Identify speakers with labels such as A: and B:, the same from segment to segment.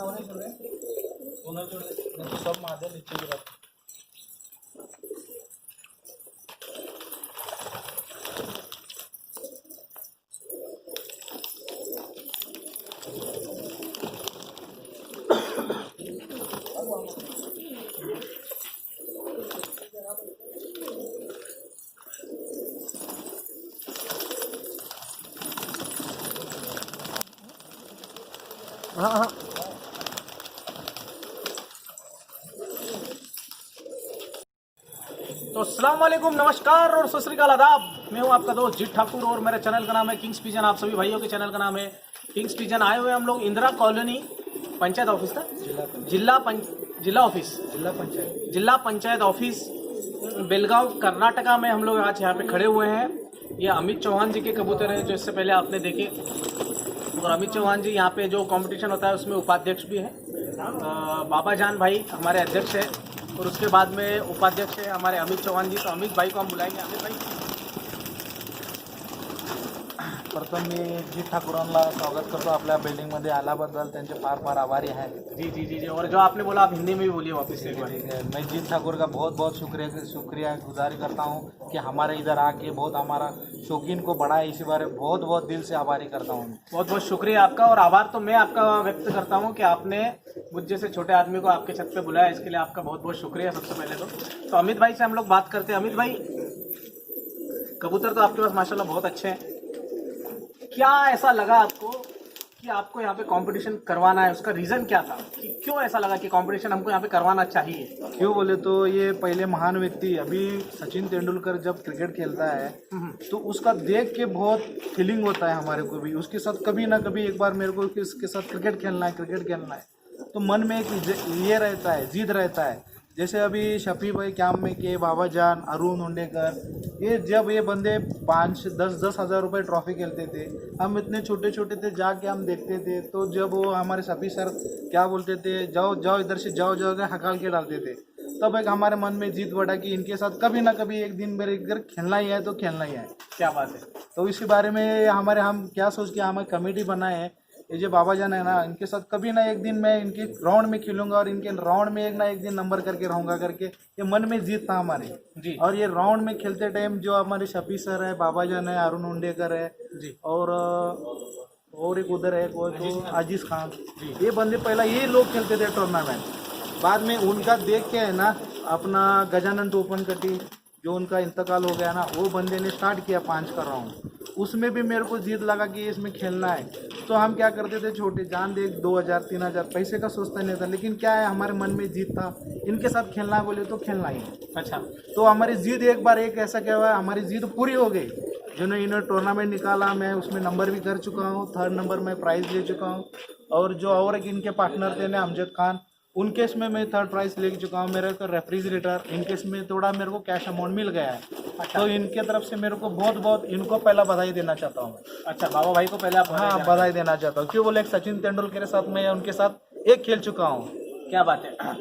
A: सब माझ्या नीचे गिरा।
B: हाँ हाँ।
A: तो अस्सलाम वालेकुम, नमस्कार और सत श्री अकाल, आदाब। मैं हूं आपका दोस्त जीत ठाकुर और मेरे चैनल का नाम है किंग्स पिजन। आप सभी भाइयों के चैनल का नाम है किंग्स पिजन। आए हुए हम लोग इंदिरा कॉलोनी पंचायत ऑफिस था, जिला पंचायत ऑफिस बेलगांव कर्नाटका में हम लोग आज यहाँ पे खड़े हुए हैं। ये अमित चौहान जी के कबूतर हैं जो इससे पहले आपने देखे। और अमित चौहान जी यहाँ पे जो कंपटीशन होता है उसमें उपाध्यक्ष भी है। बाबा जान भाई हमारे अध्यक्ष है और उसके बाद में उपाध्यक्ष है हमारे अमित चौहान जी। तो अमित भाई को हम बुलाएंगे। अमित भाई,
B: प्रथम मी जीत ठाकूरांना स्वागत करतो आपल्या बिल्डिंगमध्ये आल्याबद्दल, त्यांचे फार फार आभारी हैं।
A: जी जी जी जी। और जो आपने बोला आप हिंदी में भी बोलिए वापस से एक बार।
B: ठीक है, मैं जीत ठाकुर का बहुत बहुत शुक्रिया गुजारी करता हूँ कि हमारे इधर आके बहुत हमारा शौकीन को बढ़ाया। इसी बारे बहुत बहुत दिल से आभारी करता हूँ।
A: बहुत बहुत शुक्रिया आपका। और आभार तो मैं आपका व्यक्त करता हूँ कि आपने मुझ जैसे छोटे आदमी को आपके छत पे बुलाया, इसके लिए आपका बहुत बहुत शुक्रिया सबसे पहले तो अमित भाई से हम लोग बात करते हैं। अमित भाई, कबूतर तो आपके पास माशाल्लाह बहुत अच्छे हैं। क्या ऐसा लगा आपको कि आपको यहाँ पे कंपटीशन करवाना है? उसका रीज़न क्या था कि क्यों ऐसा लगा कि कंपटीशन हमको यहाँ पे करवाना चाहिए?
B: क्यों बोले तो ये पहले महान व्यक्ति अभी सचिन तेंदुलकर जब क्रिकेट खेलता है तो उसका देख के बहुत फीलिंग होता है हमारे को भी। उसके साथ कभी ना कभी एक बार मेरे को इसके साथ क्रिकेट खेलना है तो मन में एक ये रहता है, जिद रहता है। जैसे अभी शफी भाई कैंप में के, बाबा जान, अरुण उंडेकर, ये जब ये बंदे 5-10 हज़ार रुपये ट्रॉफी खेलते थे, हम इतने छोटे छोटे थे, जाके हम देखते थे। तो जब वो हमारे शफी सर क्या बोलते थे, जाओ जाओ इधर से जाओ जाओ के हकाल के डालते थे, तब एक हमारे मन में जीत बढ़ा कि इनके साथ कभी ना कभी एक दिन मेरे इधर खेलना ही है तो खेलना ही है।
A: क्या बात है।
B: तो इसी बारे में हम क्या सोच के हमें कमेटी बनाए है। ये जो बाबा जान है ना, इनके साथ कभी ना एक दिन मैं इनके राउंड में खेलूंगा और इनके राउंड में एक ना एक दिन नंबर करके रहूंगा करके ये मन में जीत था हमारे
A: जी।
B: और ये राउंड में खेलते टाइम जो हमारे शफी सर है, बाबा जान है, अरुण उंडेकर है
A: जी,
B: और एक उधर है वो तो अजीज खान जी, ये बंदे पहला ये लोग खेलते थे टूर्नामेंट। बाद में उनका देख के है ना अपना गजानन टोपन कटी जो उनका इंतकाल हो गया ना, वो बंदे ने स्टार्ट किया 5 का राउंड। उसमें भी मेरे को जीत लगा कि इसमें खेलना है। तो हम क्या करते थे, छोटे जान दे 2000-3000 पैसे का सोचता नहीं था, लेकिन क्या है हमारे मन में जीत था, इनके साथ खेलना बोले तो खेलना ही है।
A: अच्छा,
B: तो हमारी जीत एक बार एक ऐसा क्या हुआ, हमारी जीत पूरी हो गई। जिन्होंने इन्होंने टूर्नामेंट निकाला, मैं उसमें नंबर भी कर चुका हूँ, 3rd नंबर में प्राइज़ ले चुका हूँ। और जो और एक इनके पार्टनर थे ना अमजद खान, उनके इसमें मैं 3rd प्राइज़ ले चुका हूँ। मेरे को रेफ्रिजरेटर इनके इसमें थोड़ा मेरे को कैश अमाउंट मिल गया है।
A: अच्छा।
B: तो इनके तरफ से मेरे को बहुत बहुत इनको पहला बधाई देना चाहता हूँ।
A: अच्छा, बाबा भाई को पहले आप
B: बधाई देना चाहता हूँ। क्यों बोले, एक सचिन तेंदुलकर के साथ मैं उनके साथ एक खेल चुका हूँ।
A: क्या बात है।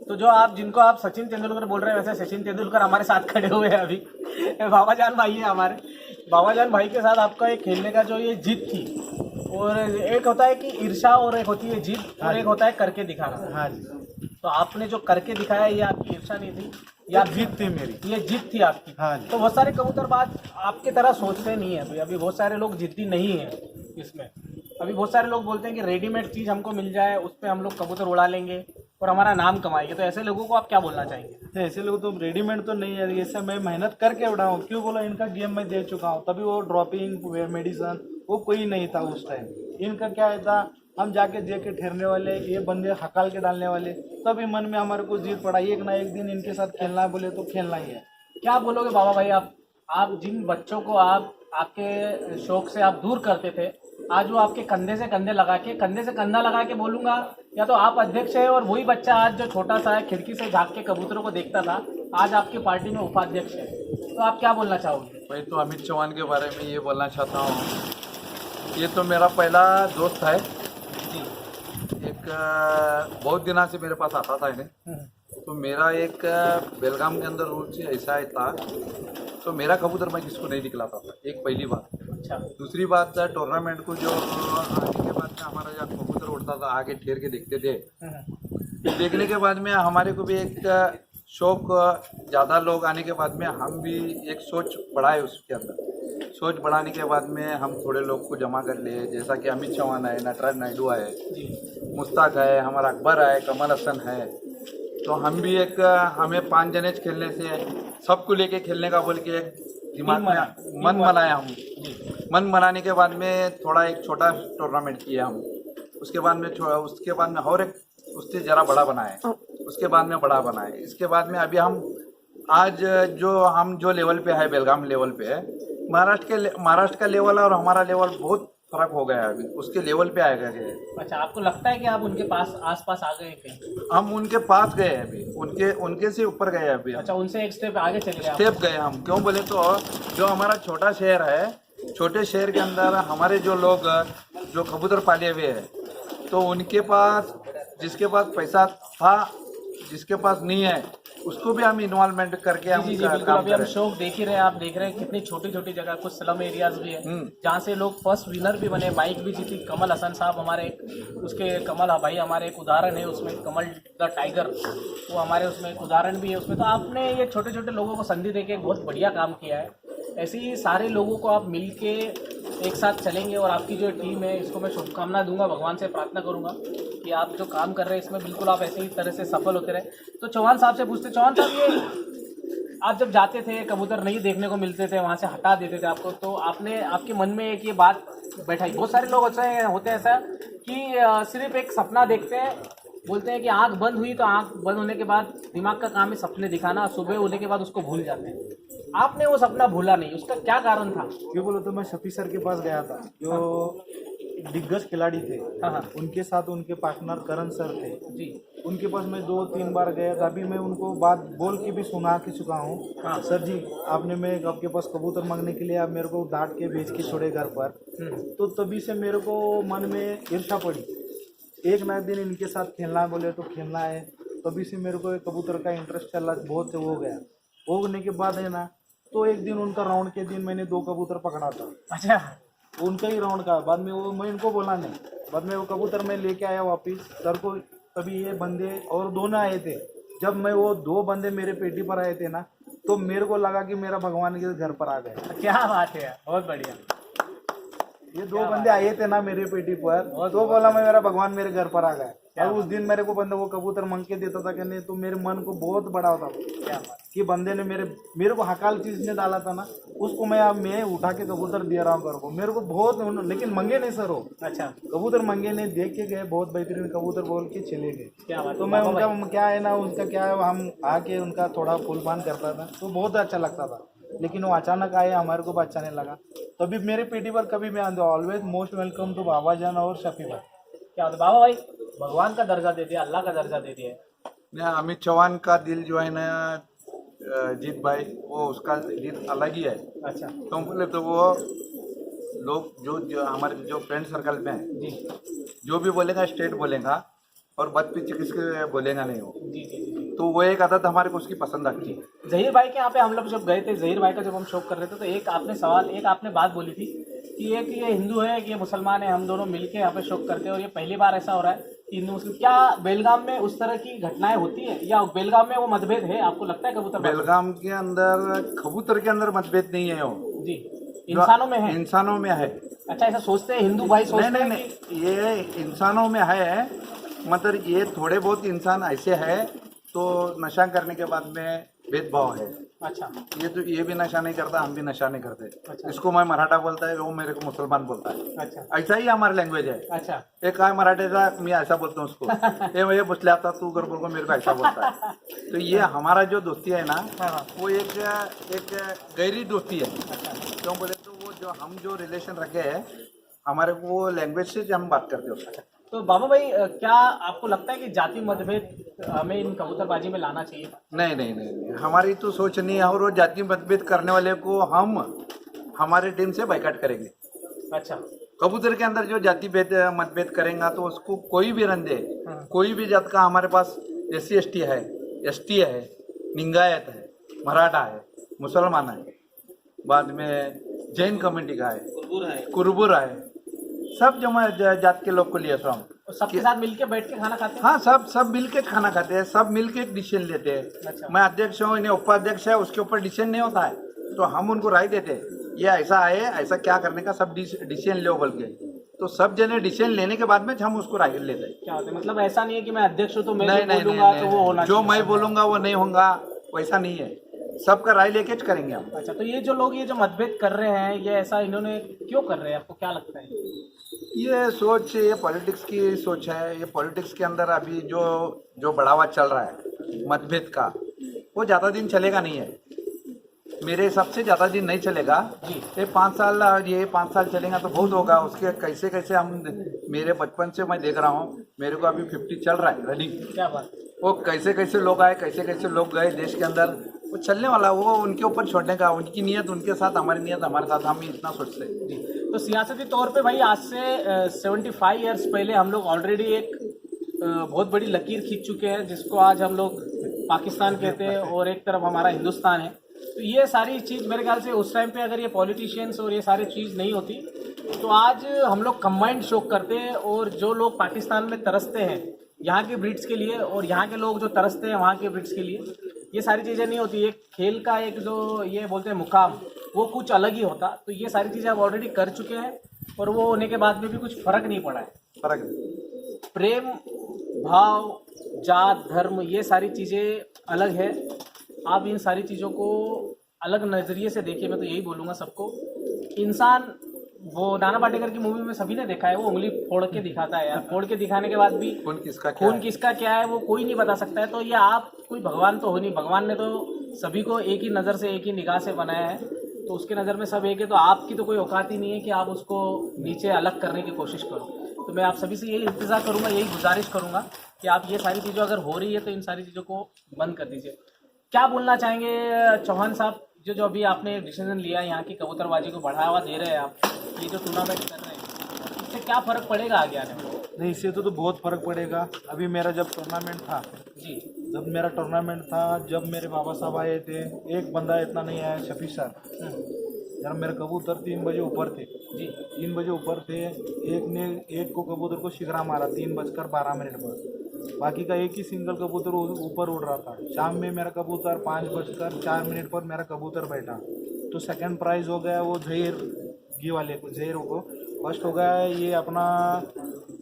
A: तो जो आप जिनको आप सचिन तेंदुलकर बोल रहे हैं, वैसे सचिन तेंदुलकर हमारे साथ खड़े हुए हैं अभी। बाबा जान भाई है हमारे। बाबा जान भाई के साथ आपका एक खेलने का जो ये जीत थी, और एक होता है कि ईर्ष्या और एक होती है जीत और एक होता है करके दिखाना।
B: हाँ जी।
A: तो आपने जो करके दिखाया ये आपकी ईर्ष्या नहीं थी, या
B: जीत थी मेरी,
A: ये जीत थी आपकी।
B: हाँ जी।
A: तो बहुत सारे कबूतरबाज आपकी तरह सोचते नहीं है। अभी बहुत सारे लोग जिद्दी नहीं है इसमें। अभी बहुत सारे लोग बोलते हैं कि रेडीमेड चीज़ हमको मिल जाए, उस पर हम लोग कबूतर उड़ा लेंगे और हमारा नाम कमाएंगे। तो ऐसे लोगों को आप क्या बोलना चाहेंगे?
B: ऐसे लोग तो रेडीमेड तो नहीं है, ऐसे मैं मेहनत करके उड़ाऊँ। क्यों बोला, इनका गेम मैं दे चुका हूँ, तभी वो ड्रॉपिंग मेडिसन वो कोई नहीं था उस टाइम। इनका क्या था, हम जाके दे के ठहरने वाले, ये बंदे हकाल के डालने वाले, तभी मन में हमारे को जीत पड़ा। एक ना एक दिन इनके साथ खेलना बोले तो खेलना ही है।
A: क्या बोलोगे बाबा भाई, आप जिन बच्चों को आप आपके शौक से आप दूर करते थे, आज वो आपके कंधे से कंधा लगा के बोलूंगा, या तो आप अध्यक्ष है और वही बच्चा आज जो छोटा सा है खिड़की से झाँक के कबूतरों को देखता था, आज आपकी पार्टी में उपाध्यक्ष है। तो आप क्या बोलना चाहोगे?
C: भाई, तो अमित चौहान के बारे में ये बोलना चाहता हूँ, ये तो मेरा पहला दोस्त है। एक बहुत दिनों से मेरे पास आता था इन्हें। तो मेरा एक बेलगाम के अंदर रूल से ऐसा ही था, तो मेरा कबूतर मैं किसको नहीं दिखलाता था, एक पहली बात।
A: अच्छा।
C: दूसरी बात, टूर्नामेंट को जो आने के बाद में हमारा जब कबूतर उड़ता लोग आके ठहर के देखते थे। देखने के बाद में हमारे को भी एक शौक, ज़्यादा लोग आने के बाद में हम भी एक सोच बढ़ाए उसके अंदर। सोच बढ़ाने के बाद में हम थोड़े लोग को जमा कर लिए, जैसा कि अमित चौहान है, नटराज नायडू है, मुश्ताक है, हमारा अकबर है, कमल हसन है। तो हम भी हमें 5 जने खेलने से सबको लेके खेलने का बोल के एक दिमाग में मन बनाया हम। मन बनाने के बाद में थोड़ा एक छोटा टूर्नामेंट किया हम। उसके बाद में और एक उससे ज़रा बड़ा बनाए, उसके बाद में बड़ा बनाए। इसके बाद में अभी हम आज जो लेवल पे है, बेलगाम लेवल पे है, महाराष्ट्र का लेवल और हमारा लेवल बहुत फर्क हो गया है। अभी उसके लेवल पे आ गए।
A: अच्छा, आपको लगता है कि आप उनके पास आसपास आ गए कहीं?
C: हम उनके पास गए अभी, उनके से ऊपर गए अभी।
A: अच्छा, उनसे एक स्टेप आगे चले गए?
C: स्टेप गए हम। क्यों बोले तो जो हमारा छोटा शहर है, छोटे शहर के अंदर हमारे जो लोग जो कबूतर पाले हुए हैं, तो उनके पास, जिसके पास पैसा था, जिसके पास नहीं है, उसको भी हम इन्वॉल्वमेंट करके हम
A: जी बिल्कुल। अभी हम शौक देख ही रहे हैं, आप देख रहे हैं कितनी छोटी छोटी जगह, कुछ स्लम एरियाज भी है जहाँ से लोग फर्स्ट विनर भी बने, बाइक भी जीती। कमल हसन साहब हमारे कमल भाई हमारे एक उदाहरण है उसमें, कमल द टाइगर, वो हमारे उसमें एक उदाहरण भी है उसमें। तो आपने ये छोटे छोटे लोगों को संधि देके एक बहुत बढ़िया काम किया है। ऐसे ही सारे लोगों को आप मिल के एक साथ चलेंगे, और आपकी जो टीम है इसको मैं शुभकामना दूंगा, भगवान से प्रार्थना करूंगा कि आप जो काम कर रहे हैं इसमें बिल्कुल आप ऐसे ही तरह से सफल होते रहे। तो चौहान साहब से पूछते, चौहान साहब ये आप जब जाते थे, कबूतर नहीं देखने को मिलते थे, वहाँ से हटा देते थे आपको, तो आपके मन में एक ये बात बैठाई। बहुत सारे लोग होते हैं ऐसा कि सिर्फ एक सपना देखते हैं, बोलते हैं कि आंख बंद हुई तो आंख बंद होने के बाद दिमाग का काम है सपने दिखाना, सुबह होने के बाद उसको भूल जाते हैं। आपने वो सपना भूला नहीं, उसका क्या कारण था?
B: क्यों बोलो तो मैं शफी सर के पास गया था, जो दिग्गज खिलाड़ी थे।
A: हाँ।
B: उनके साथ उनके पार्टनर करण सर थे
A: जी।
B: उनके पास मैं 2-3 बार गया था। अभी मैं उनको बात बोल के भी सुना के चुका हूँ।
A: हाँ।
B: सर जी, आपने मैं आपके पास कबूतर मांगने के लिए आप मेरे को डांट के भेज के छोड़े घर पर, तो तभी से मेरे को मन में ईर्ष्या पड़ी। एक ना दिन इनके साथ खेलना बोले तो खेलना है, तभी से मेरे को कबूतर का इंटरेस्ट चला, बहुत हो गया। होने के बाद है ना, तो एक दिन उनका राउंड के दिन मैंने 2 कबूतर पकड़ा था।
A: अच्छा,
B: उनका ही राउंड का। बाद में वो मैं इनको बोला नहीं, बाद में वो कबूतर मैं लेके आया वापस सर को। तभी ये बंदे और दोनों आए थे। जब मैं वो 2 बंदे मेरे पेटी पर आए थे ना, तो मेरे को लगा कि मेरा भगवान के घर पर आ गए।
A: क्या बात है, बहुत बढ़िया।
B: ये 2 बंदे आए थे ना मेरे पेटी पर, तो बोला मैं मेरा भगवान मेरे घर पर आ गया। और उस दिन मेरे को बंदा वो कबूतर मांग के देता था कि नहीं, तो मेरे मन को बहुत बड़ा होता था कि बंदे ने मेरे को हकाल चीज ने डाला था ना, उसको मैं उठा के कबूतर दे रहा हूँ घर को। मेरे को बहुत, लेकिन मंगे नहीं सर वो।
A: अच्छा,
B: कबूतर मंगे नहीं, देख के गए, बहुत बेहतरीन कबूतर बोल के चले गए।
A: क्या बात।
B: तो मैं उनका क्या है ना, उनका क्या है, हम आके उनका थोड़ा फूलपान करता था तो बहुत अच्छा लगता था। लेकिन वो अचानक आए, हमारे को भी अच्छा नहीं लगा। तभी मेरे पेटी पर कभी मैं ऑलवेज मोस्ट वेलकम टू बाबा जान और शफी भाई।
A: क्या बात। बाबा भाई भगवान का दर्जा दे दिया, अल्लाह का दर्जा दे दिया।
C: अमित चौहान का दिल जो है ना, जीत भाई, वो उसका दिल अलग ही है।
A: अच्छा,
C: तो बोले तो वो लोग जो हमारे जो फ्रेंड सर्कल में है,
A: जी
C: जो भी बोलेगा स्ट्रेट बोलेगा, और बदपिच किसके बोलेगा नहीं वो।
A: जी जी जी।
C: तो वो एक आदत हमारे को उसकी पसंद आती है।
A: जहीर भाई के यहाँ पे हम लोग जब गए थे, जहीर भाई का जब हम शौक कर रहे थे, तो एक आपने बात बोली थी कि एक ये हिंदू है, कि ये मुसलमान है, हम दोनों मिलके यहाँ पे शौक करते हैं, और ये पहली बार ऐसा हो रहा है कि हिंदू मुस्लिम। क्या बेलगाम में उस तरह की घटनाएं होती है, या बेलगाम में वो मतभेद है, आपको लगता है? कबूतर
C: बेलगाम के अंदर कबूतर के अंदर मतभेद नहीं है वो
A: जी, इंसानों में है।
C: इंसानों में है।
A: अच्छा, ऐसा सोचते हैं हिंदू भाई, सोचते हैं
C: नहीं, ये इंसानों में है। मतलब ये थोड़े बहुत इंसान ऐसे है, तो नशा करने के बाद में भेदभाव है।
A: अच्छा,
C: ये भी नशा नहीं करता, हम भी नशा नहीं करते।
A: अच्छा।
C: इसको मैं मराठा बोलता है, वो मेरे को मुसलमान बोलता है।
A: अच्छा
C: ऐसा ही हमारी लैंग्वेज है।
A: अच्छा।
C: एक काय मराठीचा मैं ऐसा बोलता हूँ उसको, ये मुझे पूछ आता तू कर बोल को मेरे को ऐसा बोलता है। तो ये हमारा जो दोस्ती है ना, वो एक गहरी दोस्ती है। क्यों बोले तो वो जो रिलेशन रखे हैं, हमारे वो लैंग्वेज से हम बात करते हैं उसका।
A: तो बाबा भाई, क्या आपको लगता है कि जाति मतभेद हमें इन कबूतरबाजी में लाना चाहिए?
C: नहीं, हमारी तो सोच नहीं है, और वो जाति मतभेद करने वाले को हम हमारे टीम से बाइकाट करेंगे।
A: अच्छा,
C: कबूतर के अंदर जो जाति मतभेद करेंगे तो उसको कोई भी रन दे, कोई भी जात का, हमारे पास SC ST है, ST है, लिंगायत है, मराठा है, मुसलमान है, बाद में जैन कम्युनिटी का है, कुरबुर है, सब जमा जात के लोग को लिए सो हम।
A: तो सबके साथ मिलके बैठ के खाना खाते हैं?
C: हाँ, सब मिल के खाना खाते हैं, सब मिल के डिसीजन लेते हैं।
A: अच्छा।
C: मैं अध्यक्ष हूँ, इन्हें उपाध्यक्ष है, उसके ऊपर डिसीजन नहीं होता है, तो हम उनको राय देते हैं, ये ऐसा है, ऐसा क्या करने का, सब डिसीजन लो बोल के। तो सब जने डिसीजन लेने के बाद में हम उसको राय लेते हैं।
A: क्या होता है, मतलब ऐसा नहीं है कि मैं अध्यक्ष हूँ तो मैं
C: नहीं
A: जो
C: नहीं
A: बोलूंगा
C: नहीं,
A: तो वो होना
C: जो
A: चाहिए।
C: मैं बोलूंगा वो नहीं होगा, वैसा नहीं है, सबका राय लेके करेंगे हम।
A: अच्छा, तो ये जो लोग ये जो मतभेद कर रहे हैं, ये ऐसा इन्होंने क्यों कर रहे हैं, आपको क्या लगता है?
C: ये सोच, ये पॉलिटिक्स की सोच है। ये पॉलिटिक्स के अंदर अभी जो बढ़ावा चल रहा है मतभेद का, वो ज़्यादा दिन चलेगा नहीं है, मेरे हिसाब से ज़्यादा दिन नहीं चलेगा। ये 5 साल चलेगा तो बहुत होगा। उसके कैसे कैसे हम, मेरे बचपन से मैं देख रहा हूँ, मेरे को अभी 50 चल रहा है रनिंग।
A: क्या बात?
C: वो कैसे कैसे लोग आए, कैसे कैसे लोग गए देश के अंदर, वो चलने वाला, वो उनके ऊपर छोड़ने का, उनकी नियत उनके साथ, हमारी नियत हमारे साथ, हम इतना सोचते हैं।
A: तो सियासती तौर पे भाई आज से 75 ईयर्स पहले हम लोग ऑलरेडी एक बहुत बड़ी लकीर खींच चुके हैं, जिसको आज हम लोग पाकिस्तान कहते हैं और एक तरफ हमारा हिंदुस्तान है। तो ये सारी चीज़ मेरे ख्याल से उस टाइम पे अगर ये पॉलिटिशियंस और ये सारी चीज़ नहीं होती तो आज हम लोग कंबाइंड शोक करते हैं, और जो लोग पाकिस्तान में तरसते हैं यहाँ के ब्रिड्स के लिए, और यहाँ के लोग जो तरसते हैं वहाँ के ब्रिड्स के लिए, ये सारी चीज़ें नहीं होती। एक खेल का एक जो ये बोलते हैं मुकाम, वो कुछ अलग ही होता। तो ये सारी चीज़ें आप ऑलरेडी कर चुके हैं, और वो होने के बाद में भी कुछ फ़र्क नहीं पड़ा है।
C: फर्क
A: प्रेम भाव, जात, धर्म, ये सारी चीज़ें अलग है। आप इन सारी चीज़ों को अलग नज़रिए से देखिए। मैं तो यही बोलूँगा सबको, इंसान, वो नाना पाटेकर की मूवी में सभी ने देखा है, वो उंगली फोड़ के दिखाता है यार, फोड़ के दिखाने के बाद भी खून किसका क्या है वो कोई नहीं बता सकता है। तो ये आप कोई भगवान तो हो नहीं, भगवान ने तो सभी को एक ही नज़र से, एक ही निगाह से बनाया है, तो उसके नज़र में सब एक है। तो आपकी तो कोई औकात ही नहीं है कि आप उसको नीचे अलग करने की कोशिश करो। तो मैं आप सभी से यही इंतज़ार करूँगा, यही गुजारिश करूँगा कि आप ये सारी चीज़ें अगर हो रही है तो इन सारी चीज़ों को बंद कर दीजिए। क्या बोलना चाहेंगे चौहान साहब, जो अभी आपने डिसीजन लिया, यहाँ की कबूतरबाजी को बढ़ावा दे रहे हैं आप, ये जो टूर्नामेंट कर रहे हैं, इससे क्या फ़र्क पड़ेगा आगे आने में?
B: नहीं, इससे तो बहुत फ़र्क पड़ेगा। अभी मेरा जब टूर्नामेंट था
A: जी,
B: जब मेरे बाबा साहब आए थे, एक बंदा इतना नहीं आया, शफी सर। जब मेरे कबूतर 3 बजे ऊपर थे
A: जी,
B: 3 बजे ऊपर थे, एक को कबूतर को शिकरा मारा 3:12 पर, बाकी का एक ही सिंगल कबूतर ऊपर उड़ रहा था। शाम में मेरा कबूतर 5:04 पर मेरा कबूतर बैठा, तो सेकंड प्राइज़ हो गया वो जहीर घी वाले को, जहीरों को। फर्स्ट हो गया ये अपना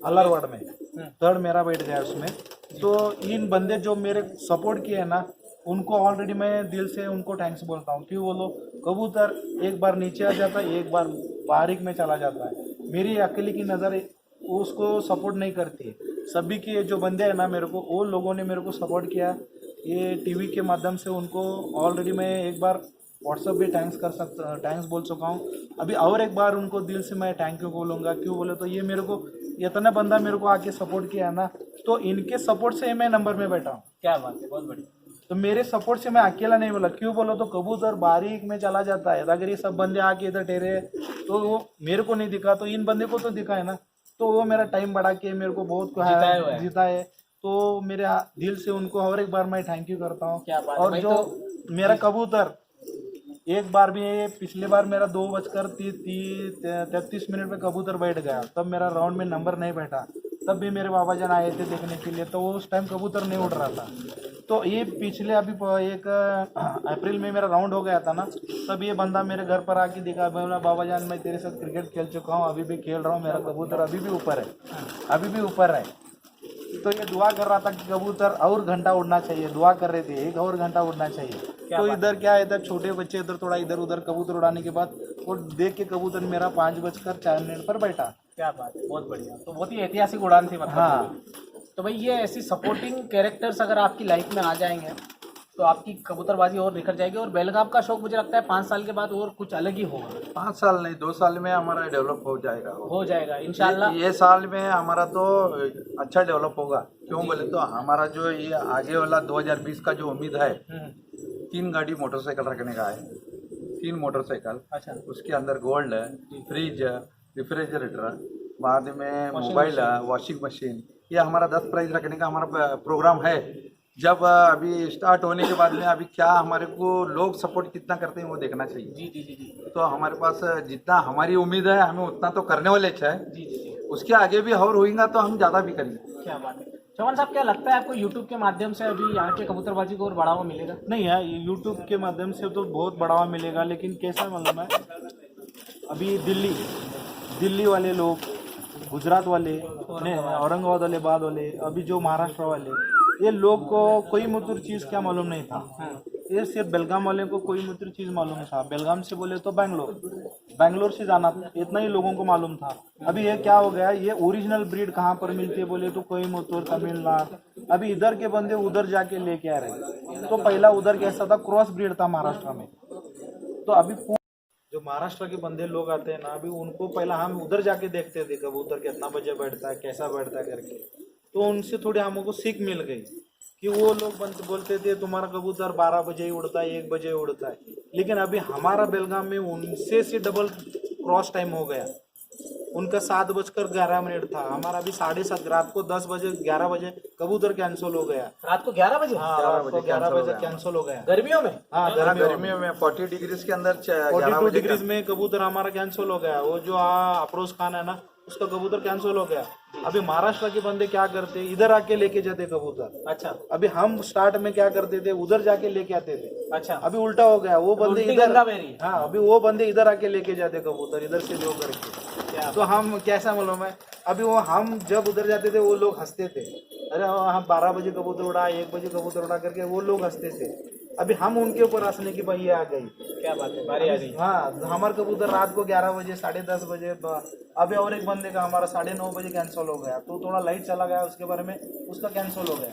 B: अलरवाड़ में, थर्ड मेरा बैठ गया उसमें। तो इन बंदे जो मेरे सपोर्ट किए ना, उनको ऑलरेडी मैं दिल से उनको थैंक्स बोलता हूँ। क्यों बोलो, कबूतर एक बार नीचे आ जाता है, एक बार बारीक में चला जाता है। मेरी अकेले की नज़र उसको सपोर्ट नहीं करती। सभी के जो बंदे हैं ना मेरे को, वो लोगों ने मेरे को सपोर्ट किया। ये टीवी के माध्यम से उनको ऑलरेडी मैं एक बार व्हाट्सएप पे थैंक्स बोल चुका हूँ। अभी और एक बार उनको दिल से मैं थैंक यू बोलूँगा। क्यों बोले तो ये मेरे को इतना बंदा मेरे को आके सपोर्ट किया ना, तो इनके सपोर्ट से मैं नंबर में बैठा हूँ।
A: क्या बात है, बहुत बढ़िया।
B: तो मेरे सपोर्ट से मैं अकेला नहीं बोला। क्यों बोलो तो कबूतर बारीक में चला जाता है। अगर ये सब बंदे आके इधर ठहरे तो वो मेरे को नहीं दिखा, तो इन बंदे को तो दिखा है ना। तो वो मेरा टाइम बढ़ा के मेरे को बहुत जीता है। तो मेरे दिल से उनको और एक बार मैं थैंक यू करता हूँ।
A: क्या बात है
B: और
A: भाई।
B: जो मेरा कबूतर एक बार भी, पिछले बार मेरा 2:33 पे कबूतर बैठ गया, तब मेरा राउंड में नंबर नहीं बैठा। तब भी मेरे बाबा जान आए थे देखने के लिए, तो वो उस टाइम कबूतर नहीं उड़ रहा था। तो ये पिछले अभी 1 अप्रैल में मेरा राउंड हो गया था ना, तब ये बंदा मेरे घर पर आके दिखा, बोला बाबा जान मैं तेरे साथ क्रिकेट खेल चुका हूँ, अभी भी खेल रहा हूँ, मेरा कबूतर अभी भी ऊपर है। तो ये दुआ कर रहा था कि कबूतर और घंटा उड़ना चाहिए, दुआ कर रहे थे 1 और घंटा उड़ना चाहिए। तो इधर क्या है, इधर छोटे बच्चे इधर थोड़ा इधर उधर कबूतर उड़ाने के बाद वो देख के कबूतर मेरा 5:04 पर बैठा।
A: क्या बात है, बहुत बढ़िया। तो बहुत ही ऐतिहासिक उड़ान थी मतलब।
B: हाँ।
A: तो भाई ये ऐसी सपोर्टिंग कैरेक्टर्स अगर आपकी लाइफ में आ जाएंगे तो आपकी कबूतरबाजी और निखर जाएगी। और बैलगाम का शौक मुझे लगता है 5 साल के बाद और कुछ अलग ही होगा।
C: 5 साल नहीं, 2 साल में हमारा डेवलप हो जाएगा
A: इंशाल्लाह।
C: ये साल में हमारा तो अच्छा डेवलप होगा। क्यों बोले तो हमारा जो ये आगे वाला 2020 का जो उम्मीद है, 3 गाड़ी मोटरसाइकिल रखने का है, 3 मोटरसाइकिल।
A: अच्छा।
C: उसके अंदर गोल्ड है, फ्रिज, रेफ्रिजरेटर, बाद में मोबाइल, वॉशिंग मशीन, ये हमारा 10 प्राइज रखने का हमारा प्रोग्राम है। जब अभी स्टार्ट होने के बाद में अभी क्या हमारे को लोग सपोर्ट कितना करते हैं वो देखना चाहिए।
A: जी।
C: तो हमारे पास जितना हमारी उम्मीद है हमें उतना तो करने वाले है।
A: जी।
C: उसके आगे भी और होगा तो हम ज़्यादा भी करेंगे।
A: क्या बात है चौहान साहब, क्या लगता है आपको यूट्यूब के माध्यम से अभी यहाँ के कबूतरबाजी को और बढ़ावा मिलेगा?
B: नहीं यार, यूट्यूब के माध्यम से तो बहुत बढ़ावा मिलेगा, लेकिन कैसा मालूम है, अभी दिल्ली वाले लोग, गुजरात वाले, औरंगाबाद वाले, बाद वाले, अभी जो महाराष्ट्र वाले, ये लोग को कोई मुतुर चीज़ क्या मालूम नहीं था। ये सिर्फ बेलगाम वाले को कोई मुतुर चीज़ मालूम था। बेलगाम से बोले तो बैंगलोर से जाना था, इतना ही लोगों को मालूम था। अभी ये क्या हो गया, ये ओरिजिनल ब्रीड कहाँ पर मिलती है बोले तो कोयमुतूर, तमिलनाडु। अभी इधर के बंदे उधर जाके लेके आ रहे। तो पहला उधर कैसा था, क्रॉस ब्रीड था महाराष्ट्र में। तो अभी जो महाराष्ट्र के बंदे लोग आते हैं ना, अभी उनको पहला हम उधर जाके देखते थे कबूतर कितना बजे बैठता है, कैसा बैठता है करके। तो उनसे थोड़ी हमको सीख मिल गई कि वो लोग बोलते थे तुम्हारा कबूतर 12 बजे ही उड़ता है, 1 बजे उड़ता है। लेकिन अभी हमारा बेलगाम में उनसे से डबल क्रॉस टाइम हो गया। उनका 7:11 था, हमारा अभी 7:30, रात को 10 बजे 11 बजे कबूतर कैंसिल हो गया।
A: रात को 11 बजे?
B: हाँ, रात को 11 बजे कैंसिल हो गया।
A: गर्मियों में?
B: हाँ,
C: गर्मियों में 40 डिग्री के अंदर
B: 42 डिग्री में कबूतर हमारा कैंसिल हो गया। वो जो अफरोज खान है ना, उसका कबूतर कैंसिल हो गया। अभी महाराष्ट्र के बंदे क्या करते, इधर आके लेके जाते कबूतर।
A: अच्छा।
B: अभी हम स्टार्ट में क्या करते थे, उधर जाके लेके आते थे।
A: अच्छा।
B: अभी उल्टा हो गया, वो बंदे इधर,
A: हाँ,
B: अभी वो बंदे इधर आके लेके जाते कबूतर, इधर से जो करके। तो हम कैसा मालूम है, अभी वो हम जब उधर जाते थे वो लोग हंसते थे, अरे हम 12 बजे कबूतर उड़ा, 1 बजे कबूतर उड़ा करके वो लोग हंसते थे। अभी हम उनके ऊपर हंसने की भाई आ गई।
A: क्या बात है, बारी आ गई।
B: हाँ, हमारे कबूतर रात को 11 बजे, 10:30 बजे, अभी और एक बंदे का हमारा 9:30 बजे कैंसिल हो गया। तो थोड़ा लाइट चला गया, उसके बारे में उसका कैंसिल हो गया।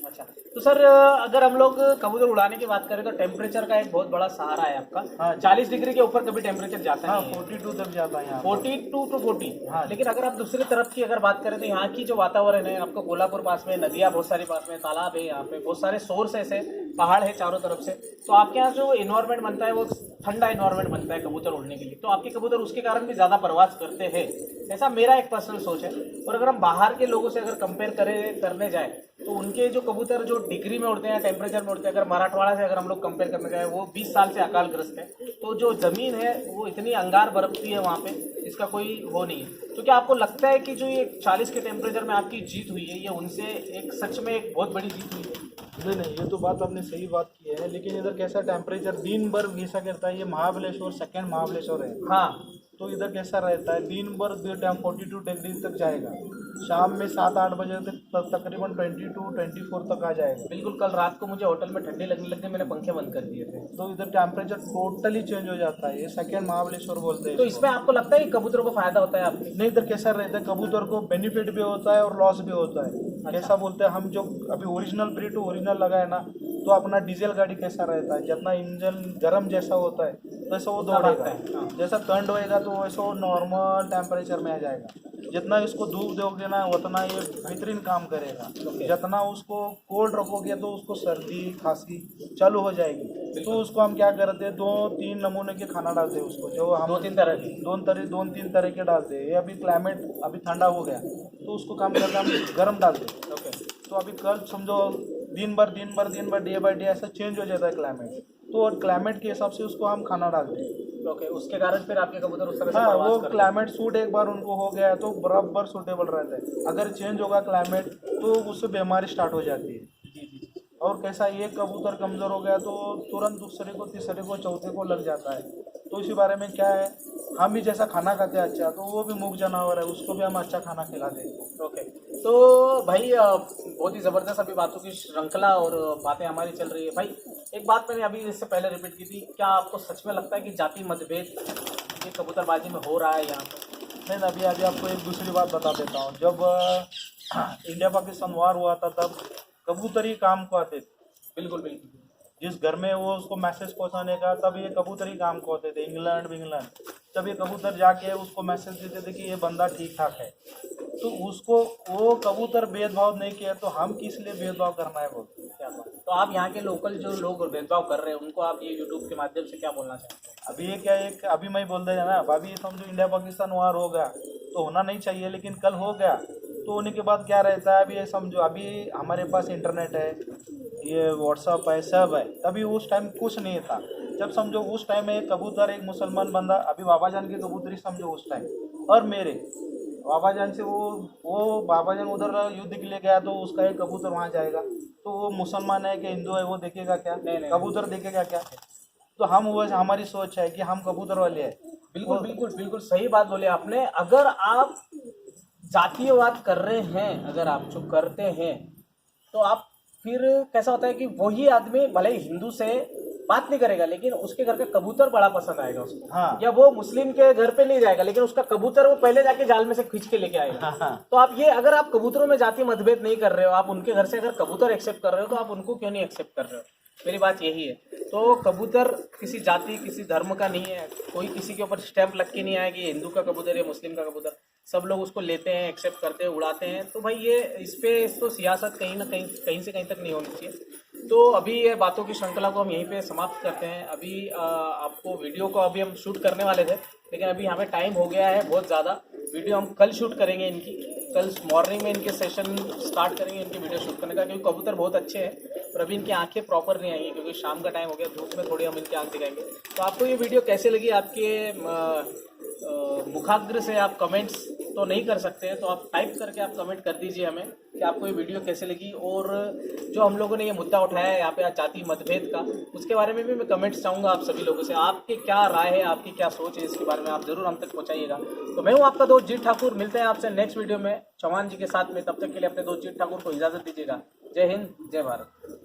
A: अच्छा, तो सर अगर हम लोग कबूतर उड़ाने की बात करें तो टेम्परेचर का एक बहुत बड़ा सहारा है आपका।
B: हाँ,
A: 40 डिग्री के ऊपर कभी टेम्परेचर जाता है?
B: 42 तक जाता है यहाँ,
A: 42 to 40।
B: हाँ।
A: लेकिन अगर आप दूसरी तरफ की अगर बात करें तो यहाँ की जो वातावरण है, आपको कोल्हापुर पास में, नदियाँ बहुत सारी पास में, तालाब है, यहाँ पे बहुत सारे सोर्स ऐसे, पहाड़ है चारों तरफ से। तो आपके यहाँ जो इन्वायरमेंट बनता है वो ठंडा इन्वायरमेंट बनता है कबूतर उड़ने के लिए, तो आपके कबूतर उसके कारण भी ज़्यादा प्रवास करते हैं, ऐसा मेरा एक पर्सनल सोच है। और अगर हम बाहर के लोगों से अगर कंपेयर करने जाए तो उनके जो कबूतर जो डिग्री में उड़ते हैं, टेम्परेचर में उड़ते हैं, अगर मराठवाड़ा से अगर हम लोग कंपेयर करने जाए, वो 20 साल से अकालग्रस्त है। तो जो ज़मीन है वो इतनी अंगार बरसती है वहाँ पे, इसका कोई वो नहीं है। तो क्या आपको लगता है कि जो ये 40 के टेम्परेचर में आपकी जीत हुई है, ये उनसे एक सच में एक बहुत बड़ी जीत हुई है?
B: नहीं, ये तो बात आपने सही बात की है। लेकिन इधर कैसा टेम्परेचर दिन भर ऐसा करता है, ये महाबलेश्वर सेकंड महाबलेश्वर है।
A: हाँ,
B: तो इधर कैसा रहता है, दिन भर 42 डिग्री तक जाएगा, शाम में 7-8 बजे तक तकरीबन 22-24 तक आ जाएगा।
A: बिल्कुल। कल रात को मुझे होटल में ठंडी लगने लग गई, मैंने पंखे बंद कर दिए थे।
B: तो इधर टेम्परेचर टोटली चेंज हो जाता है, ये सेकंड महाबलेश्वर बोलते हैं।
A: तो इसमें आपको लगता है कि कबूतरों को फायदा होता है आपके?
B: नहीं, इधर कैसा रहता है, कबूतर को बेनिफिट भी होता है और लॉस भी होता है। कैसा बोलते हैं, हम जो अभी ओरिजिनल ब्रीड टू ओरिजिनल लगा है ना, तो अपना डीजल गाड़ी कैसा रहता है, जितना इंजन गर्म जैसा होता है वैसा वो दौड़ेगा। जैसा ठंड होएगा तो वैसा वो नॉर्मल टेम्परेचर में आ जाएगा। जितना इसको धूप दोगे ना उतना ये बेहतरीन काम करेगा। जितना उसको कोल्ड रखोगे तो उसको सर्दी खांसी चालू हो जाएगी। तो उसको हम क्या करते हैं, 2-3 नमूने के खाना डालते हैं उसको, जो हम 2-3 तरह के डालते हैं। ये अभी क्लाइमेट अभी ठंडा हो गया तो उसको काम करके हम गर्म डालते हैं। तो अभी कल समझो दिन भर डे बाय डे ऐसा चेंज हो जाता है क्लाइमेट, तो और क्लाइमेट के हिसाब से उसको हम खाना डालते हैं।
A: उसके कारण फिर आपके कबूतर उस तरह से
B: हाँ, वो क्लाइमेट सूट एक बार उनको हो गया तो बराबर सूटेबल रहता है। अगर चेंज होगा क्लाइमेट तो उससे बीमारी स्टार्ट हो जाती है। और कैसा, एक कबूतर कमज़ोर हो गया तो तुरंत दूसरे को, तीसरे को, चौथे को लग जाता है। तो इसी बारे में क्या है, हम भी जैसा खाना खाते हैं अच्छा, तो वो भी मूक जानवर है, उसको भी हम अच्छा खाना खिलाते हैं।
A: ओके, तो भाई बहुत ही ज़बरदस्त अभी बातों की श्रृंखला और बातें हमारी चल रही है। भाई एक बात मैंने अभी इससे पहले रिपीट की थी, क्या आपको सच में लगता है कि जाति मतभेद ये कबूतरबाजी में हो रहा है यहाँ पर?
B: नहीं, अभी आपको एक दूसरी बात बता देता हूँ। जब इंडिया पाकिस्तान वार हुआ था तब कबूतर ही काम को आते थे।
A: बिल्कुल।
B: जिस घर में वो उसको मैसेज पहुंचाने का, तब ये कबूतर ही काम को आते थे। इंग्लैंड तब ये कबूतर जाके उसको मैसेज देते थे कि ये बंदा ठीक ठाक है। तो उसको वो कबूतर भेदभाव नहीं किया, तो हम किस लिए भेदभाव करना है बोलते हैं।
A: क्या बात। तो आप यहाँ के लोकल जो लोग भेदभाव कर रहे हैं उनको आप ये यूट्यूब के माध्यम से क्या बोलना चाहते हैं?
B: अभी ये क्या, एक अभी मैं बोल रहा ना, अभी समझो इंडिया पाकिस्तान वार हो गया तो होना नहीं चाहिए, लेकिन कल हो गया तो होने के बाद क्या रहता है, अभी ये समझो, अभी हमारे पास इंटरनेट है, ये व्हाट्सअप है, सब है। तभी उस टाइम कुछ नहीं था। जब समझो उस टाइम में एक कबूतर, एक मुसलमान बंदा, अभी बाबा जान के कबूतरी समझो उस टाइम, और मेरे बाबा जान से वो बाबा जान उधर युद्ध के लिए गया तो उसका एक कबूतर वहाँ जाएगा, तो वो मुसलमान है कि हिंदू है वो देखेगा क्या?
A: नहीं।
B: कबूतर देखेगा क्या? तो हम वो हमारी सोच है कि हम कबूतर वाले हैं।
A: बिल्कुल बिल्कुल बिल्कुल सही बात बोले आपने। अगर आप जातीयवाद कर रहे हैं, अगर आप जो करते हैं, तो आप फिर कैसा होता है कि वही आदमी भले ही हिंदू से बात नहीं करेगा, लेकिन उसके घर का कबूतर बड़ा पसंद आएगा उसको।
B: हाँ।
A: या वो मुस्लिम के घर पे नहीं जाएगा, लेकिन उसका कबूतर वो पहले जाके जाल में से खींच के लेके आएगा।
B: हाँ।
A: तो आप ये, अगर आप कबूतरों में जाति मतभेद नहीं कर रहे हो, आप उनके घर से अगर कबूतर एक्सेप्ट कर रहे हो, तो आप उनको क्यों नहीं एक्सेप्ट कर रहे हो? मेरी बात यही है। तो कबूतर किसी जाति किसी धर्म का नहीं है, कोई किसी के ऊपर स्टैंप लग के नहीं आया कि हिंदू का कबूतर या मुस्लिम का कबूतर। सब लोग उसको लेते हैं, एक्सेप्ट करते हैं, उड़ाते हैं। तो भाई ये इस पे तो सियासत कहीं ना कहीं, कहीं से कहीं तक नहीं होनी चाहिए। तो अभी ये बातों की श्रृंखला को हम यहीं पे समाप्त करते हैं। अभी आपको वीडियो को अभी हम शूट करने वाले थे, लेकिन अभी हमें टाइम हो गया है बहुत ज़्यादा। वीडियो हम कल शूट करेंगे इनकी, कल मॉर्निंग में इनके सेशन स्टार्ट करेंगे इनकी वीडियो शूट करने का, क्योंकि कबूतर बहुत अच्छे हैं। और अभी इनकी आंखें प्रॉपर नहीं आई, क्योंकि शाम का टाइम हो गया, धूप में थोड़ी हम इनकी आंख दिखाएंगे। तो आपको ये वीडियो कैसे लगी, आपके मुखाग्र से आप कमेंट्स तो नहीं कर सकते हैं, तो आप टाइप करके आप कमेंट कर दीजिए हमें कि आपको ये वीडियो कैसे लगी। और जो हम लोगों ने ये मुद्दा उठाया है यहाँ पे जाति मतभेद का, उसके बारे में भी मैं कमेंट्स चाहूँगा आप सभी लोगों से। आपकी क्या राय है, आपकी क्या सोच है इसके बारे में, आप जरूर हम तक पहुँचाइएगा। तो मैं हूँ आपका दोस्त जीत ठाकुर, मिलते हैं आपसे नेक्स्ट वीडियो में चौहान जी के साथ में। तब तक के लिए अपने दोस्त जीत ठाकुर को इजाज़त दीजिएगा। जय हिंद, जय भारत।